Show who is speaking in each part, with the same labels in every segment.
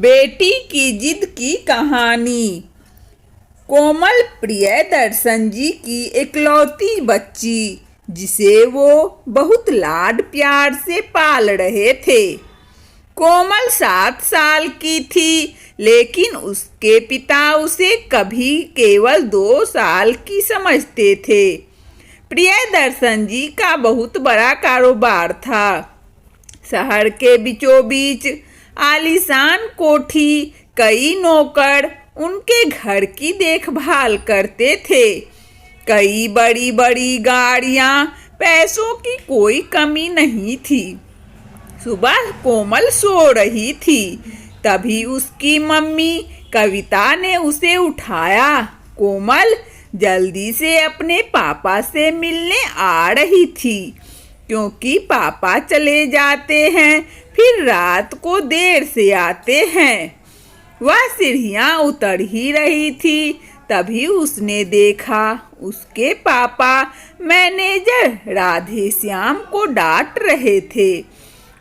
Speaker 1: बेटी की जिद की कहानी। कोमल प्रियदर्शन जी की इकलौती बच्ची, जिसे वो बहुत लाड प्यार से पाल रहे थे। कोमल 7 साल की थी, लेकिन उसके पिता उसे कभी केवल 2 साल की समझते थे। प्रियदर्शन जी का बहुत बड़ा कारोबार था। शहर के बीचों बीच आलीशान कोठी, कई नौकर उनके घर की देखभाल करते थे। कई बड़ी बड़ी गाड़ियां, पैसों की कोई कमी नहीं थी। सुबह कोमल सो रही थी, तभी उसकी मम्मी कविता ने उसे उठाया। कोमल जल्दी से अपने पापा से मिलने आ रही थी, क्योंकि पापा चले जाते हैं, फिर रात को देर से आते हैं। वह सीढ़ियाँ उतर ही रही थी, तभी उसने देखा उसके पापा मैनेजर राधेश्याम को डांट रहे थे।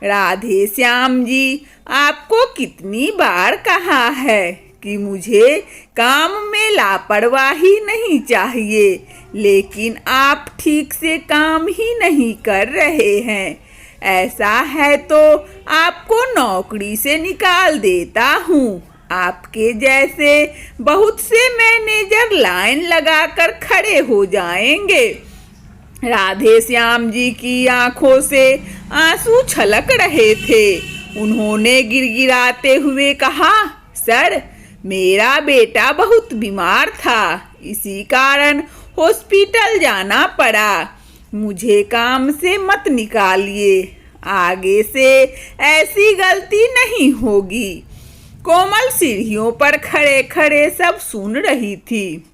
Speaker 1: राधेश्याम जी, आपको कितनी बार कहा है कि मुझे काम में लापरवाही नहीं चाहिए, लेकिन आप ठीक से काम ही नहीं कर रहे हैं। ऐसा है तो आपको नौकरी से निकाल देता हूँ। आपके जैसे बहुत से मैनेजर लाइन लगाकर खड़े हो जाएंगे। राधेश्याम जी की आंखों से आंसू छलक रहे थे। उन्होंने गिड़गिड़ाते हुए कहा, सर, मेरा बेटा बहुत बीमार था, इसी कारण हॉस्पिटल जाना पड़ा। मुझे काम से मत निकालिए, आगे से ऐसी गलती नहीं होगी। कोमल सीढ़ियों पर खड़े खड़े सब सुन रही थी।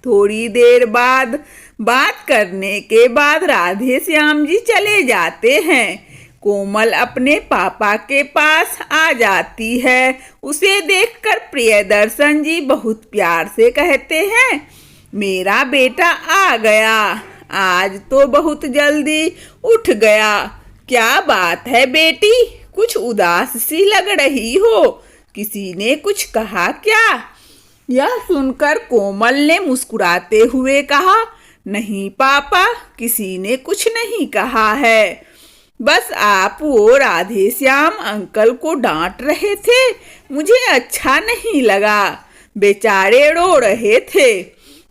Speaker 1: थोड़ी देर बाद बात करने के बाद राधेश्याम जी चले जाते हैं। कोमल अपने पापा के पास आ जाती है। उसे देखकर प्रियदर्शन जी बहुत प्यार से कहते हैं, मेरा बेटा आ गया, आज तो बहुत जल्दी उठ गया। क्या बात है बेटी, कुछ उदास सी लग रही हो, किसी ने कुछ कहा क्या? यह सुनकर कोमल ने मुस्कुराते हुए कहा, नहीं पापा, किसी ने कुछ नहीं कहा है, बस आप वो राधेश्याम अंकल को डांट रहे थे, मुझे अच्छा नहीं लगा, बेचारे रो रहे थे।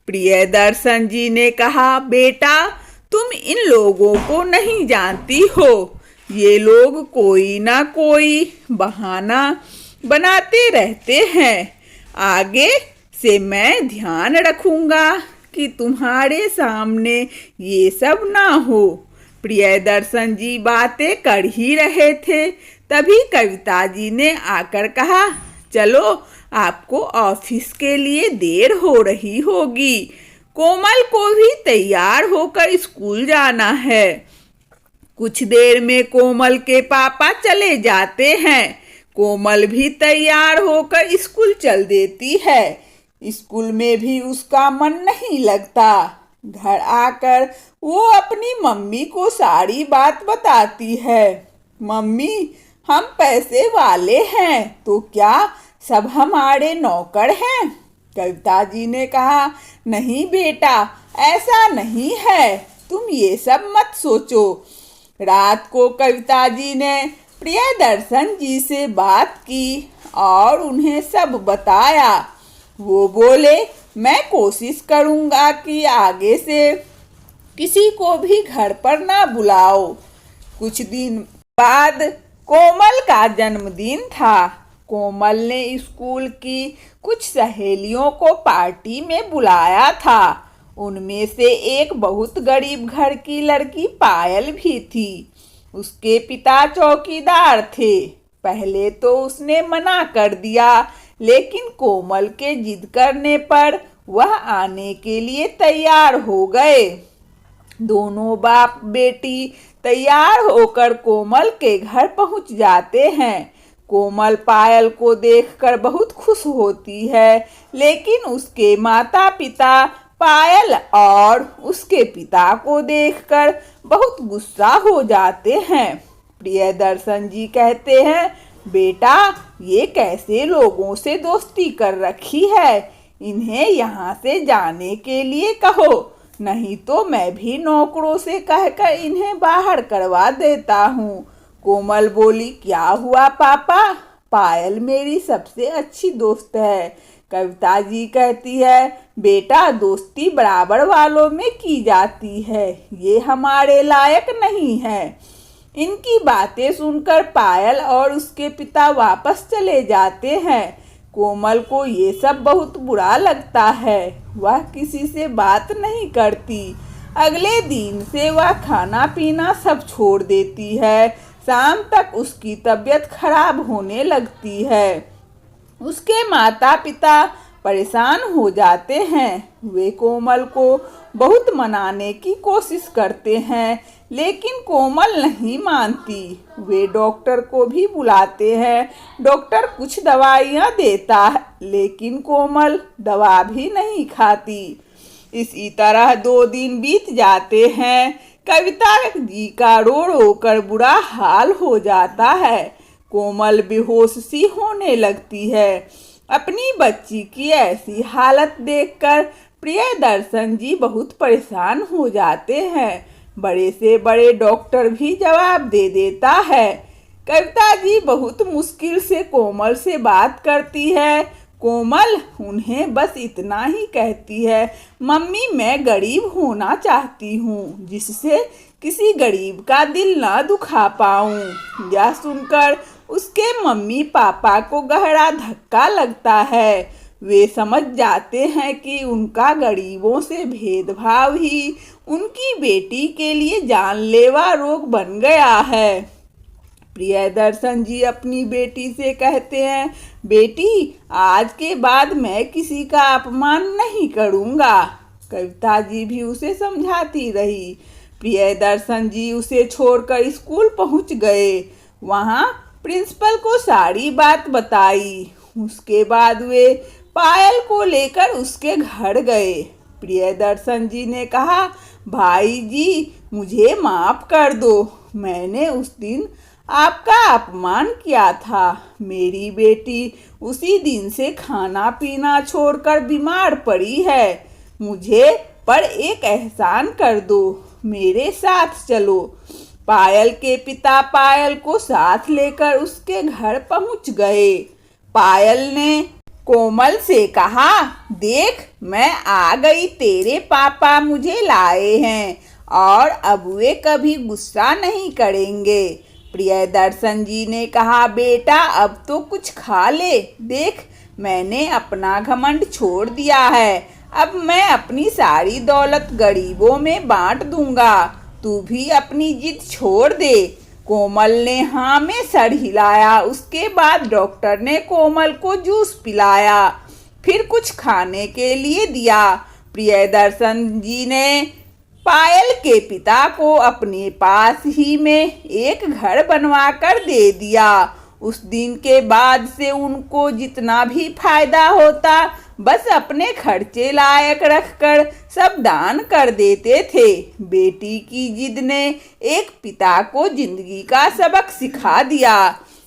Speaker 1: प्रियदर्शन जी ने कहा, बेटा, तुम इन लोगों को नहीं जानती हो, ये लोग कोई ना कोई बहाना बनाते रहते हैं। आगे से मैं ध्यान रखूंगा कि तुम्हारे सामने ये सब ना हो। प्रियदर्शन जी बातें कर ही रहे थे, तभी कविता जी ने आकर कहा, चलो, आपको ऑफिस के लिए देर हो रही होगी। कोमल को भी तैयार होकर स्कूल जाना है। कुछ देर में कोमल के पापा चले जाते हैं। कोमल भी तैयार होकर स्कूल चल देती है। स्कूल में भी उसका मन नहीं लगता। घर आकर वो अपनी मम्मी को सारी बात बताती है। मम्मी, हम पैसे वाले हैं, तो क्या सब हमारे नौकर हैं? कविता जी ने कहा, नहीं बेटा, ऐसा नहीं है, तुम ये सब मत सोचो। रात को कविता जी ने प्रियदर्शन जी से बात की और उन्हें सब बताया। वो बोले, मैं कोशिश करूंगा कि आगे से किसी को भी घर पर ना बुलाओ। कुछ दिन बाद कोमल का जन्मदिन था। कोमल ने स्कूल की कुछ सहेलियों को पार्टी में बुलाया था। उनमें से एक बहुत गरीब घर की लड़की पायल भी थी। उसके पिता चौकीदार थे। पहले तो उसने मना कर दिया, लेकिन कोमल के जिद करने पर वह आने के लिए तैयार हो गए। दोनों बाप बेटी तैयार होकर कोमल के घर पहुंच जाते हैं। कोमल पायल को देखकर बहुत खुश होती है, लेकिन उसके माता पिता पायल और उसके पिता को देखकर बहुत गुस्सा हो जाते हैं। प्रियदर्शन जी कहते हैं, बेटा, ये कैसे लोगों से दोस्ती कर रखी है? इन्हें यहाँ से जाने के लिए कहो, नहीं तो मैं भी नौकरों से कहकर इन्हें बाहर करवा देता हूँ। कोमल बोली, क्या हुआ पापा? पायल मेरी सबसे अच्छी दोस्त है। कविता जी कहती है, बेटा दोस्ती बराबर वालों में की जाती है, ये हमारे लायक नहीं है। इनकी बातें सुनकर पायल और उसके पिता वापस चले जाते हैं। कोमल को ये सब बहुत बुरा लगता है, वह किसी से बात नहीं करती। अगले दिन से वह खाना पीना सब छोड़ देती है। शाम तक उसकी तबीयत खराब होने लगती है। उसके माता पिता परेशान हो जाते हैं। वे कोमल को बहुत मनाने की कोशिश करते हैं, लेकिन कोमल नहीं मानती। वे डॉक्टर को भी बुलाते हैं। डॉक्टर कुछ दवाइयाँ देता है, लेकिन कोमल दवा भी नहीं खाती। इसी तरह 2 दिन बीत जाते हैं। कविता जी का रो रो कर बुरा हाल हो जाता है। कोमल बेहोश सी होने लगती है। अपनी बच्ची की ऐसी हालत देखकर प्रियदर्शन जी बहुत परेशान हो जाते हैं। बड़े से बड़े डॉक्टर भी जवाब दे देता है। कविता जी बहुत मुश्किल से कोमल से बात करती है। कोमल उन्हें बस इतना ही कहती है, मम्मी मैं गरीब होना चाहती हूँ, जिससे किसी गरीब का दिल ना दुखा पाऊँ। यह सुनकर उसके मम्मी पापा को गहरा धक्का लगता है। वे समझ जाते हैं कि उनका गरीबों से भेदभाव ही उनकी बेटी के लिए जानलेवा रोग बन गया है। प्रियदर्शन जी अपनी बेटी से कहते हैं, बेटी आज के बाद मैं किसी का अपमान नहीं करूँगा। कविता जी भी उसे समझाती रही। प्रियदर्शन जी उसे छोड़कर स्कूल पहुँच गए। वहाँ प्रिंसिपल को सारी बात बताई। उसके बाद वे पायल को लेकर उसके घर गए। प्रियदर्शन जी ने कहा, भाई जी मुझे माफ़ कर दो, मैंने उस दिन आपका अपमान किया था। मेरी बेटी उसी दिन से खाना पीना छोड़कर बीमार पड़ी है। मुझे पर एक एहसान कर दो, मेरे साथ चलो। पायल के पिता पायल को साथ लेकर उसके घर पहुंच गए। पायल ने कोमल से कहा, देख मैं आ गई, तेरे पापा मुझे लाए हैं और अब वे कभी गुस्सा नहीं करेंगे। प्रियदर्शन जी ने कहा, बेटा अब तो कुछ खा ले, देख मैंने अपना घमंड छोड़ दिया है। अब मैं अपनी सारी दौलत गरीबों में बांट दूंगा, तू भी अपनी जिद छोड़ दे। कोमल ने हाँ में सर हिलाया। उसके बाद डॉक्टर ने कोमल को जूस पिलाया, फिर कुछ खाने के लिए दिया। प्रियदर्शन जी ने पायल के पिता को अपने पास ही में एक घर बनवा कर दे दिया। उस दिन के बाद से उनको जितना भी फायदा होता बस अपने खर्चे लायक रखकर सब दान कर देते थे। बेटी की जिद ने एक पिता को जिंदगी का सबक सिखा दिया।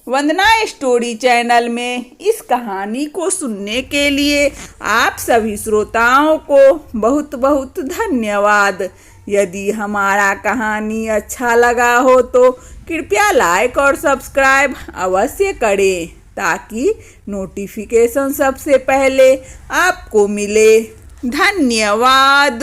Speaker 1: वंदना स्टोरी चैनल में इस कहानी को सुनने के लिए आप सभी श्रोताओं को बहुत बहुत धन्यवाद। यदि हमारा कहानी अच्छा लगा हो तो कृपया लाइक और सब्सक्राइब अवश्य करें, ताकि नोटिफिकेशन सबसे पहले आपको मिले। धन्यवाद।